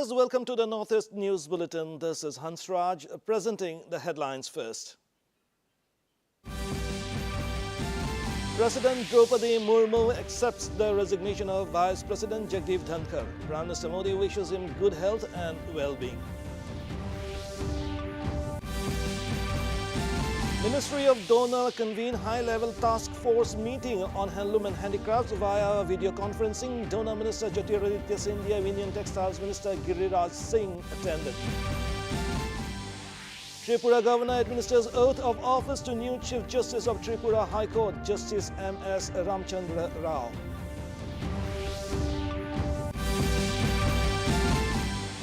viewers, welcome to the Northeast News Bulletin. This is Hansraj presenting the headlines first. President Draupadi Murmu accepts the resignation of Vice President Jagdeep Dhankar. Prime Minister Modi wishes him good health and well-being. Ministry of Donor convened high-level task force meeting on handloom and handicrafts via video conferencing. Donor Minister Jyotiraditya Scindia, Indian Textiles Minister Giriraj Singh attended. Tripura Governor administers oath of office to new Chief Justice of Tripura High Court, Justice M.S. Ramchandra Rao.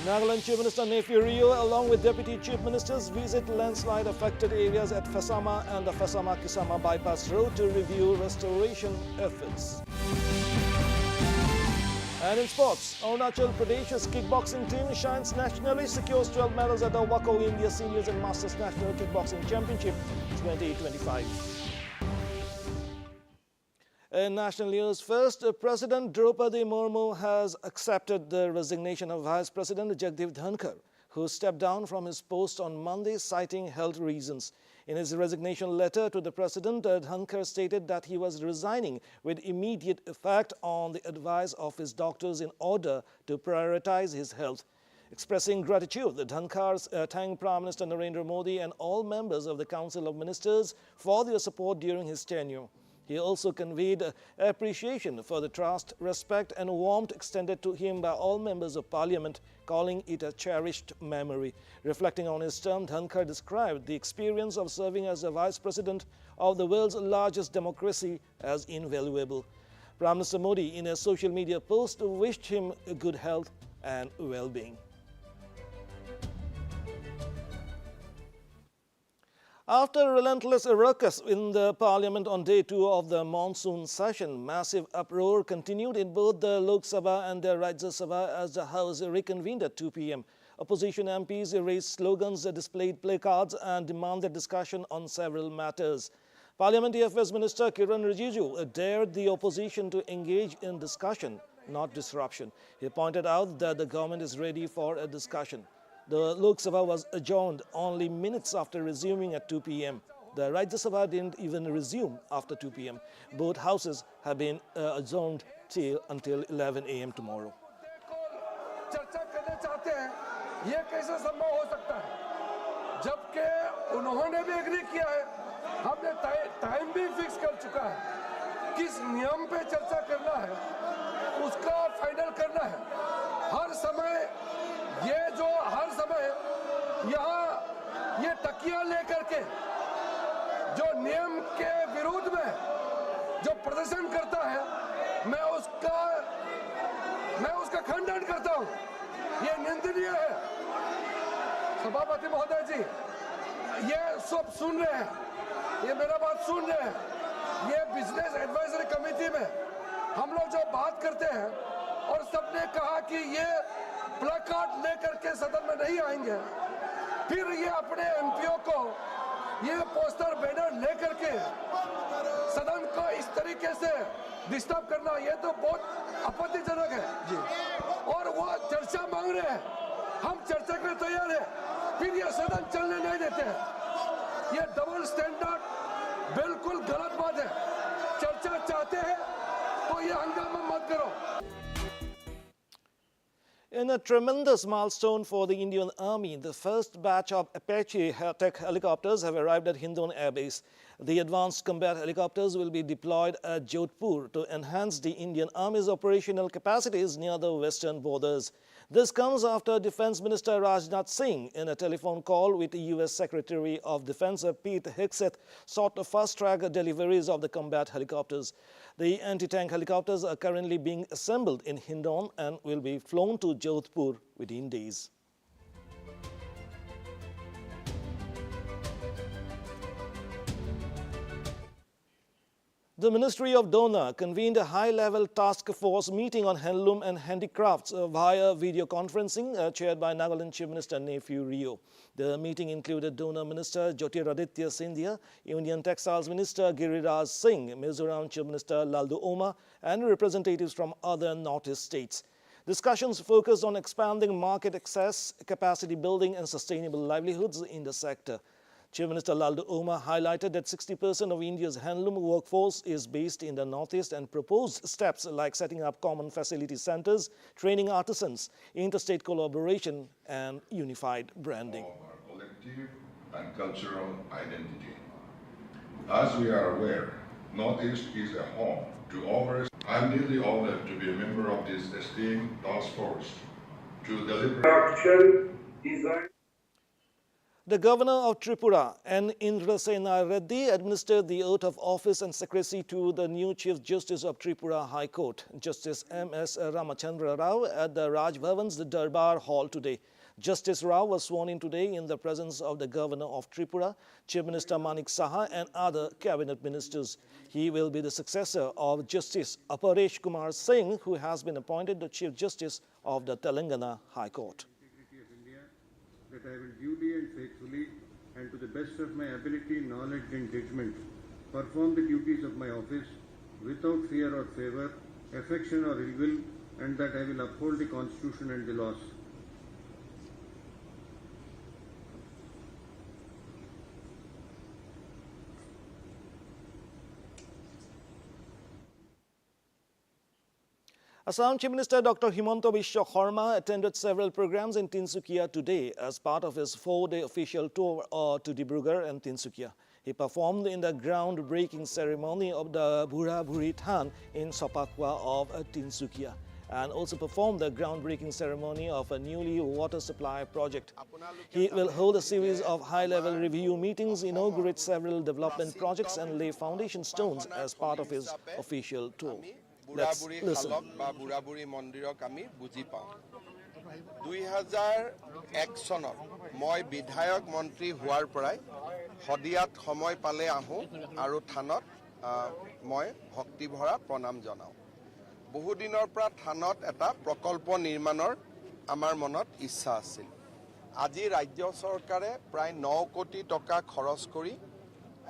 Nagaland Chair Minister Rio, along with Deputy Chief Ministers, visit landslide affected areas at Fasama and the Fasama-Kisama bypass road to review restoration efforts. And in sports, Arunachal Pradesh's kickboxing team shines nationally, secures 12 medals at the WACO India Seniors and Masters National Kickboxing Championship 2025. In national news first, President Draupadi Murmu has accepted the resignation of Vice President Jagdeep Dhankar, who stepped down from his post on Monday citing health reasons. In his resignation letter to the President, Dhankar stated that he was resigning with immediate effect on the advice of his doctors in order to prioritize his health. Expressing gratitude, Dhankar thanked Prime Minister Narendra Modi and all members of the Council of Ministers for their support during his tenure. He also conveyed appreciation for the trust, respect and warmth extended to him by all members of Parliament, calling it a cherished memory. Reflecting on his term, Dhankar described the experience of serving as the Vice President of the world's largest democracy as invaluable. Prime Minister Modi, in a social media post, wished him good health and well-being. After a relentless ruckus in the Parliament on day 2 of the monsoon session, massive uproar continued in both the Lok Sabha and the Rajya Sabha as the House reconvened at 2 p.m. Opposition MPs raised slogans, displayed placards and demanded discussion on several matters. Parliamentary Affairs Minister Kiran Rijiju dared the opposition to engage in discussion, not disruption. He pointed out that the government is ready for a discussion. The Lok Sabha was adjourned only minutes after resuming at 2 p.m. The Rajya Sabha didn't even resume after 2 p.m. Both houses have been adjourned until 11 a.m. tomorrow. चर्चा करना चाहते हैं, ये कैसे संभव हो सकता है? जबकि उन्होंने भी एग्री किया है, हमने टाइम भी फिक्स कर चुका है, किस नियम पे चर्चा करना है, उसका फाइनल करना है. हर समय यहाँ ये तकिया लेकर के जो नियम के विरुद्ध में जो प्रदर्शन करता है, मैं उसका खंडन करता हूँ. ये निंदनीय है. सभापति महोदय जी, ये सब सुन रहे हैं, ये मेरा बात सुन रहे हैं. ये बिजनेस एडवाइजरी कमेटी में हम लोग जो बात करते हैं और सबने कहा कि ये प्लकार्ड लेकर के सदन में नहीं आएंगे, फिर ये अपने एमपीओ को ये पोस्टर बैनर लेकर के सदन को इस तरीके से डिस्टर्ब करना, ये तो बहुत आपत्तिजनक है जी. और वो चर्चा मांग रहे हैं, हम चर्चा के लिए तैयार हैं, फिर ये सदन चलने नहीं देते हैं. ये डबल स्टैंडर्ड बिल्कुल गलत बात है. चर्चा चाहते हैं तो ये हंगामा मत करो. In a tremendous milestone for the Indian Army, the first batch of Apache attack helicopters have arrived at Hindon Air Base. The advanced combat helicopters will be deployed at Jodhpur to enhance the Indian Army's operational capacities near the western borders. This comes after Defense Minister Rajnath Singh, in a telephone call with the U.S. Secretary of Defense Pete Hegseth, sought to fast-track deliveries of the combat helicopters. The anti-tank helicopters are currently being assembled in Hindon and will be flown to Jodhpur within days. The Ministry of Donor convened a high-level task force meeting on handloom and handicrafts via video conferencing, chaired by Nagaland Chair Minister Rio. The meeting included Donor Minister Jyotiraditya Scindia, Indian Textiles Minister Giriraj Singh, Mizoram Chair Minister Laldu Oma, and representatives from other Northeast states. Discussions focused on expanding market access, capacity building and sustainable livelihoods in the sector. Chief Minister Laldu Omar highlighted that 60% of India's handloom workforce is based in the northeast and proposed steps like setting up common facility centers, training artisans, interstate collaboration and unified branding. Our collective and cultural identity. As we are aware, Northeast is a home to over. I'm deeply honored to be a member of this esteemed task force to deliver. The Governor of Tripura, N. Indrasena Reddy, administered the oath of office and secrecy to the new Chief Justice of Tripura High Court, Justice M.S. Ramachandra Rao, at the Raj Bhavan's Darbar Hall today. Justice Rao was sworn in today in the presence of the Governor of Tripura, Chief Minister Manik Saha and other cabinet ministers. He will be the successor of Justice Aparesh Kumar Singh, who has been appointed the Chief Justice of the Telangana High Court. That I will duly and faithfully and to the best of my ability, knowledge and judgment perform the duties of my office without fear or favor, affection or ill will, and that I will uphold the Constitution and the laws. Assam Chief Minister Dr. Himanta Biswa Sarma attended several programs in Tinsukia today as part of his 4-day official tour to Dibrugarh and Tinsukia. He performed in the groundbreaking ceremony of the Bhura Bhuri Than in Sopakwa of Tinsukia and also performed the groundbreaking ceremony of a newly water supply project. He will hold a series of high-level review meetings, inaugurate several development projects and lay foundation stones as part of his official tour. Let's listen. 2001 চনত মই বিধায়ক মন্ত্ৰী হোৱাৰ পৰাই হদিয়াত সময় পালে আহো আৰু থানত মই ভক্তি ভৰা প্ৰণাম জনাও বহু দিনৰ পৰা থানত এটা প্ৰকল্প নিৰ্মাণৰ আমাৰ মনত ইচ্ছা আছিল আজি ৰাজ্য চৰকাৰে প্ৰায় 9 কোটি টকা খৰচ কৰি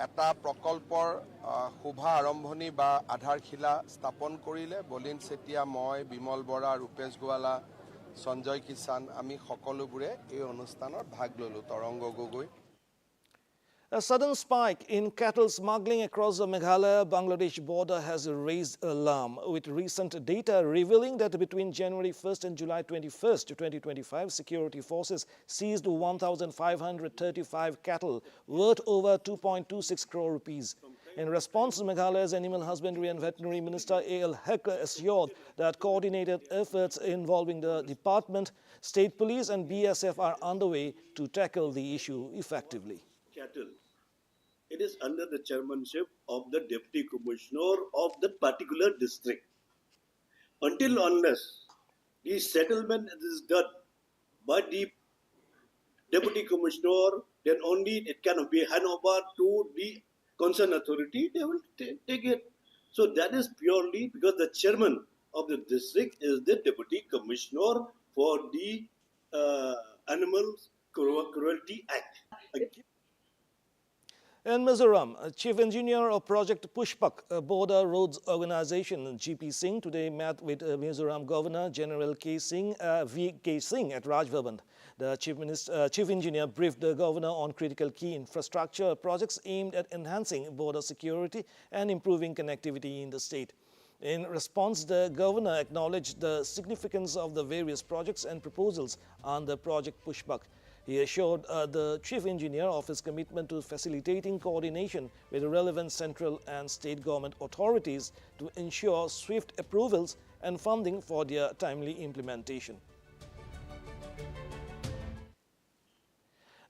এটা প্ৰকল্পৰ শুভা আৰম্ভণি বা আধাৰশিলা স্থাপন কৰিলে বলিন সেতিয়া মই বিমল বৰা ৰূপেশ গোৱালা সঞ্জয় কিষাণ আমি সকলোবোৰে এই অনুষ্ঠানত ভাগ ললো Tarang Gogoi A sudden spike in cattle smuggling across the Meghalaya-Bangladesh border has raised alarm, with recent data revealing that between January 1st and July 21st, 2025, security forces seized 1,535 cattle worth over 2.26 crore rupees. In response, Meghalaya's Animal Husbandry and Veterinary Minister A.L. Hek assured that coordinated efforts involving the department, state police and BSF are underway to tackle the issue effectively. Cattle. It is under the chairmanship of the Deputy Commissioner of that particular district. Until unless the settlement is done by the Deputy Commissioner, then only it can be handed over to the concerned authority, they will take it. So that is purely because the chairman of the district is the Deputy Commissioner for the Animal Cruelty Act. In Mizoram, Chief Engineer of Project Pushpak, a border roads organization, GP Singh, today met with Mizoram Governor General V.K. Singh at Raj Bhavan. The Chief Engineer briefed the Governor on critical key infrastructure projects aimed at enhancing border security and improving connectivity in the state. In response, the Governor acknowledged the significance of the various projects and proposals under Project Pushpak. He assured the Chief Engineer of his commitment to facilitating coordination with the relevant central and state government authorities to ensure swift approvals and funding for their timely implementation.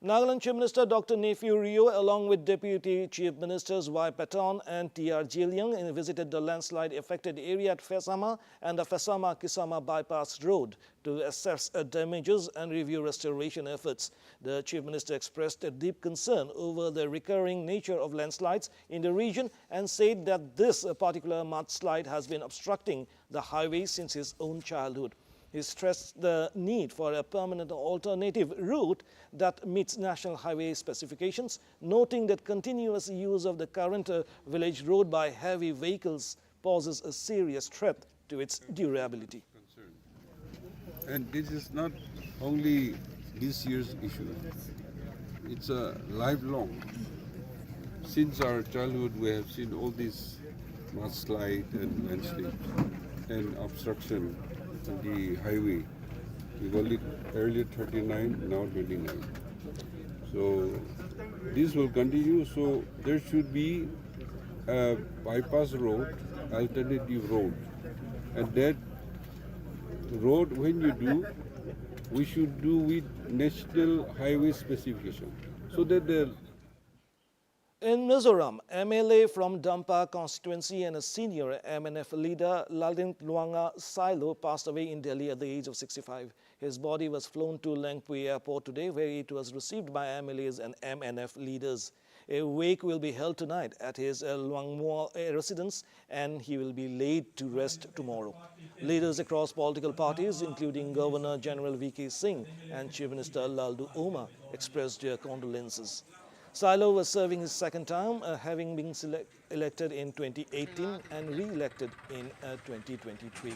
Nagaland Chair Minister Dr. Nephew Rio, along with Deputy Chief Ministers Y. Paton and T.R. Jiliang, visited the landslide-affected area at Fesama and the Fesama-Kisama bypass road to assess damages and review restoration efforts. The Chief Minister expressed a deep concern over the recurring nature of landslides in the region and said that this particular mudslide has been obstructing the highway since his own childhood. He stressed the need for a permanent alternative route that meets national highway specifications, noting that continuous use of the current village road by heavy vehicles poses a serious threat to its durability. And this is not only this year's issue. It's a lifelong. Since our childhood, we have seen all these mudslide and landslides and obstruction on the highway. We call it earlier 39, now 29. So this will continue. So there should be a bypass road, alternative road, and that road, when you do, we should do with national highway specification, so that the In Mizoram, MLA from Dampa constituency and a senior MNF leader, Luanga Silo, passed away in Delhi at the age of 65. His body was flown to Lengpui Airport today, where it was received by MLAs and MNF leaders. A wake will be held tonight at his Luangmua residence, and he will be laid to rest tomorrow. Leaders across political parties, including Governor General V.K. Singh and Chief Minister Laldu Oma, expressed their condolences. Silo was serving his second term, having been elected in 2018 and re-elected in 2023.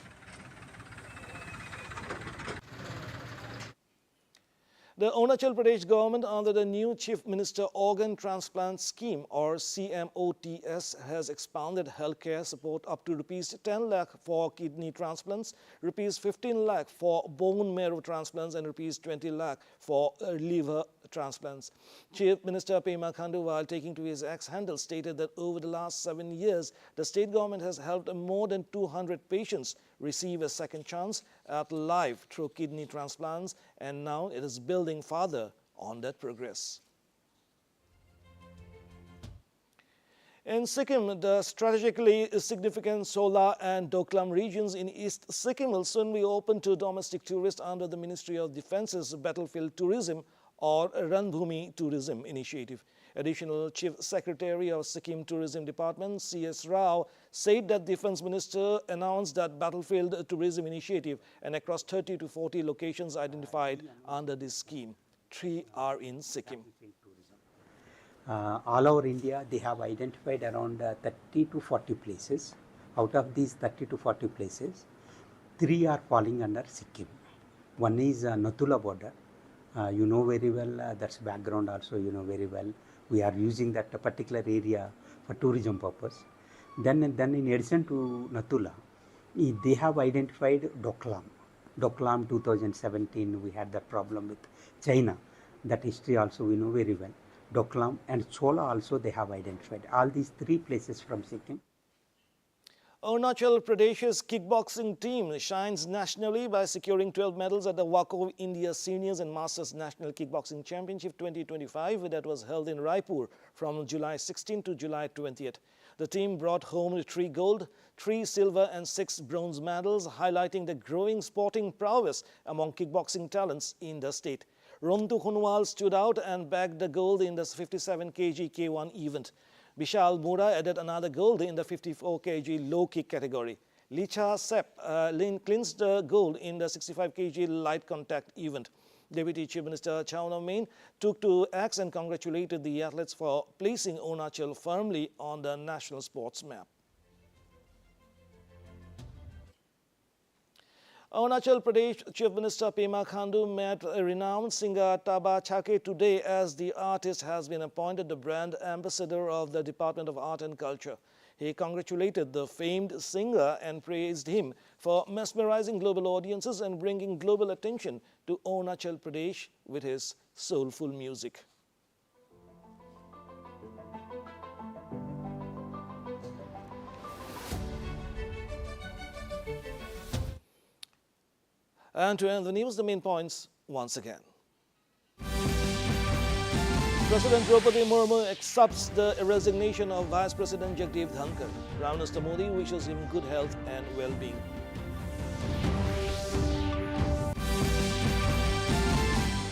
The Arunachal Pradesh government, under the new Chief Minister Organ Transplant Scheme or CMOTS, has expanded healthcare support up to Rs 10 lakh for kidney transplants, Rs 15 lakh for bone marrow transplants and Rs 20 lakh for liver transplants. Chief Minister Pema Khandu, while taking to his X handle, stated that over the last 7 years, the state government has helped more than 200 patients receive a second chance at life through kidney transplants, and now it is building further on that progress. In Sikkim, the strategically significant Sola and Doklam regions in East Sikkim will soon be open to domestic tourists under the Ministry of Defence's Battlefield Tourism or Ranbhumi Tourism Initiative. Additional Chief Secretary of Sikkim Tourism Department, C.S. Rao, said that Defense Minister announced that Battlefield Tourism Initiative and across 30 to 40 locations identified under this scheme. 3 are in Sikkim. All over India, they have identified around 30 to 40 places. Out of these 30 to 40 places, 3 are falling under Sikkim. One is Nathula border. You know very well, that's background also you know very well. We are using that particular area for tourism purpose. Then in addition to Nathula, they have identified Doklam. Doklam 2017, we had that problem with China. That history also we know very well. Doklam and Chola also they have identified. All these 3 places from Sikkim. Arunachal Pradesh's kickboxing team shines nationally by securing 12 medals at the Wakov India Seniors and Masters National Kickboxing Championship 2025 that was held in Raipur from July 16 to July 20th. The team brought home 3 gold, 3 silver and 6 bronze medals, highlighting the growing sporting prowess among kickboxing talents in the state. Romtu Khunwal stood out and bagged the gold in the 57 kg K1 event. Bishal Mura added another gold in the 54 kg low kick category. Licha Sepp clinched the gold in the 65 kg light contact event. Deputy Chief Minister Chawna Main took to X and congratulated the athletes for placing Arunachal firmly on the national sports map. Arunachal Pradesh Chief Minister Pema Khandu met a renowned singer Taba Chake today as the artist has been appointed the brand ambassador of the Department of Art and Culture. He congratulated the famed singer and praised him for mesmerizing global audiences and bringing global attention to Arunachal Pradesh with his soulful music. And to end the news, the main points once again. President Draupadi Murmu accepts the resignation of Vice President Jagdeep Dhankar. Prime Minister Modi wishes him good health and well-being.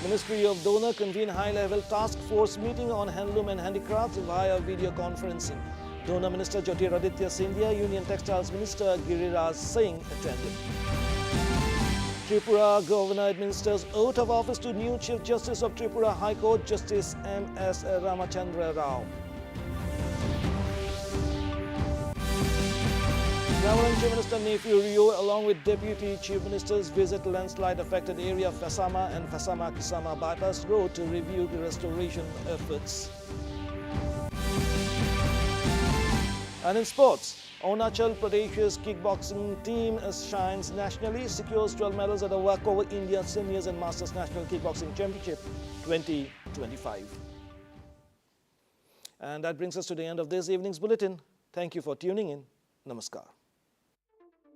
Ministry of Donor convened high-level task force meeting on handloom and handicrafts via video conferencing. Donor Minister Jyotiraditya Scindia, Union Textiles Minister Giriraj Singh attended. Tripura Governor administers oath of office to new Chief Justice of Tripura High Court, Justice M.S. Ramachandra Rao. Nagaland Chair Minister Nephew Rio, along with Deputy Chief Ministers, visit landslide affected area of Fasama and Fasama-Kisama bypass road to review the restoration efforts. And in sports, Arunachal Pradesh's kickboxing team shines nationally, secures 12 medals at the walkover India Seniors and Masters National Kickboxing Championship 2025. And that brings us to the end of this evening's bulletin. Thank you for tuning in. Namaskar.